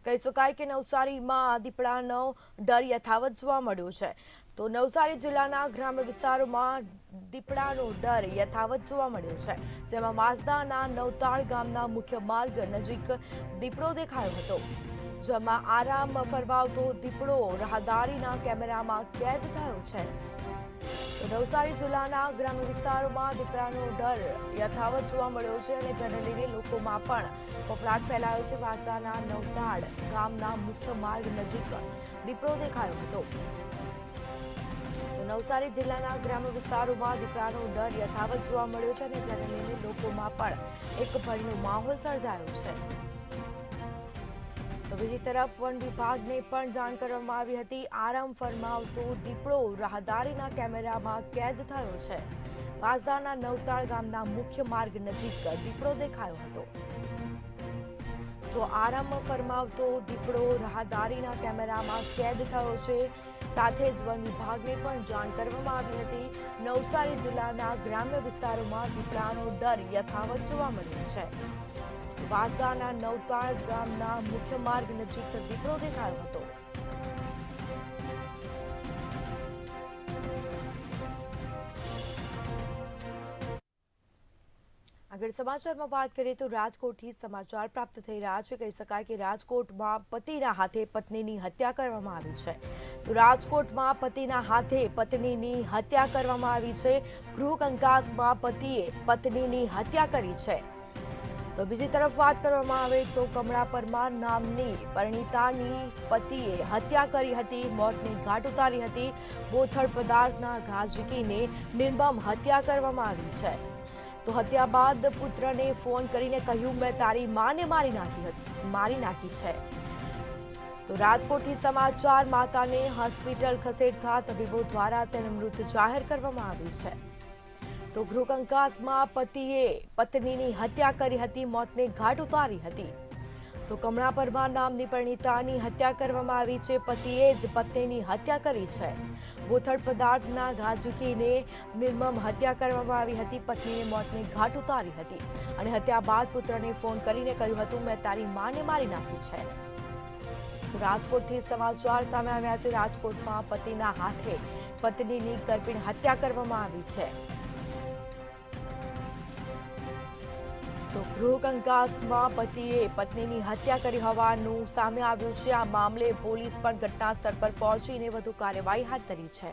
કહી શકાય કે નવસારીમાં દીપડાનો ડર યથાવત જોવા મળ્યો છે. તો નવસારી જિલ્લાના ગ્રામ્ય વિસ્તારોમાં દીપડાનો ડર યથાવત જોવા મળ્યો છે, જેમાં માસદાના નવતાળ ગામના મુખ્ય માર્ગ નજીક દીપડો દેખાયો હતો, જેમાં આરામ ફરમાવતો દીપડો રાહદારીના કેમેરામાં કેદ થયો છે. નવસારી જિલ્લાના ગ્રામ્ય વિસ્તારોમાં દીપડાનો ડર યથાવત જોવા મળ્યો છે અને જેને લઈને લોકોમાં પણ ફફડાટ ફેલાયો છે. વાંસદાના નવતાળ ગામના મુખ્ય માર્ગ નજીક દીપડો દેખાયો હતો. નવસારી જિલ્લાના ગ્રામ્ય વિસ્તારોમાં દીપડાનો ડર યથાવત જોવા મળ્યો છે અને જેને લઈને લોકોમાં પણ એક ભયનો માહોલ સર્જાયો છે. તો બીજી તરફ વન વિભાગને પણ જાણ કરવામાં આવી હતી. આરામ ફરમાવતો દીપડો રાહદારીના કેમેરામાં કેદ થયો છે. વાંસદાના નવતાળ ગામના મુખ્ય માર્ગ નજીક દીપડો દેખાયો હતો. તો આરામ ફરમાવતો દીપડો રાહદારીના કેમેરામાં કેદ થયો છે. સાથે જ વન વિભાગને પણ જાણ કરવામાં આવી હતી. નવસારી જિલ્લાના ગ્રામ્ય વિસ્તારોમાં દીપડાનો ડર યથાવત જોવા મળ્યો છે. વાંસદાના નવતાળ ગામના મુખ્ય માર્ગ નજીક દીપડો દેખાયો હતો. આગળ સમાચારમાં વાત કરીએ તો રાજકોટથી સમાચાર પ્રાપ્ત થઈ રહ્યા છે. કહી શકાય કે રાજકોટમાં પતિના હાથે પત્નીની હત્યા કરવામાં આવી છે. તો રાજકોટમાં પતિના હાથે પત્નીની હત્યા કરવામાં આવી છે. ગૃહ કંકાસમાં પતિએ પત્નીની હત્યા કરી છે. તો બીજી તરફ વાત કરવામાં આવે તો કમળા પરમાર નામની પરિણીતાની પતિએ હત્યા કરી હતી, મોતને ઘાટ ઉતારી હતી. બોથડ પદાર્થના ઘા ઝીકીને નિર્મમ હત્યા કરવામાં આવી છે. તો હત્યા બાદ પુત્રને ફોન કરીને કહ્યું, મેં તારી માને મારી નાખી છે. તો રાજકોટથી સમાચાર. માતાને હોસ્પિટલ ખસેડતા તબીબો દ્વારા તેને મૃત જાહેર કરવામાં આવી છે. તો ગૃહ કંકાસમાં પતિએ પત્નીની હત્યા કરી હતી, મોતને ઘાટ ઉતારી હતી. તો કમળા પરમાર નામની પરિણીતાની હત્યા કરવામાં આવી છે. પતિએ જ પત્નીની હત્યા કરી છે. બોથડ પદાર્થના ઘા ઝીકીને નિર્મમ હત્યા કરવામાં આવી હતી. પત્નીને મોતને ઘાટ ઉતારી હતી અને હત્યા બાદ પુત્રને ફોન કરીને કહ્યું હતું, મેં તારી માને મારી નાખી છે. તો રાજકોટથી સમાચાર સામે આવ્યા છે. રાજકોટમાં પતિના હાથે પત્નીની કરપીણ હત્યા કરવામાં આવી છે. તો ગૃહ કંકાસમાં પતિએ પત્નીની હત્યા કરી હોવાનું સામે આવ્યું છે. આ મામલે પોલીસ પણ ઘટના સ્થળ પર પહોંચીને વધુ કાર્યવાહી હાથ ધરી છે.